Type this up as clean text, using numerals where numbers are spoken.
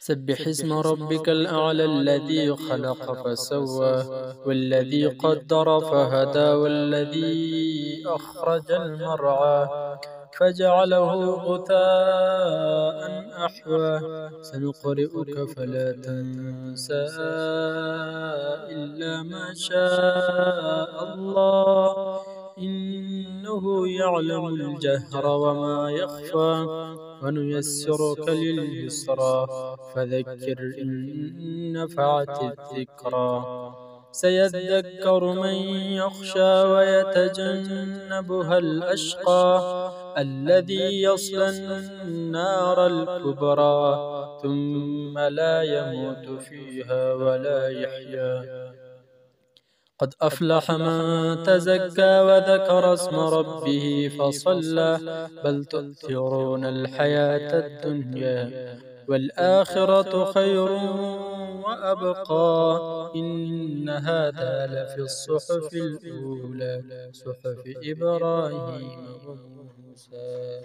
سبح اسم ربك الأعلى الذي خلق فسوى والذي قدر فهدى والذي أخرج المرعى فجعله غثاء أحوى سنقرئك فلا تنسى إلا ما شاء الله إنه يعلم الجهر وما يخفى ونيسرك لليسرى فذكر إن نفعت الذكرى سيذكر من يخشى ويتجنبها الأشقى الذي يصلى النار الكبرى ثم لا يموت فيها ولا يحيا قد أفلح من تزكى وذكر اسم ربه فصلى بل تؤثرون الحياة الدنيا والآخرة خير وأبقى إن هذا لفي الصحف الأولى صحف إبراهيم وموسى.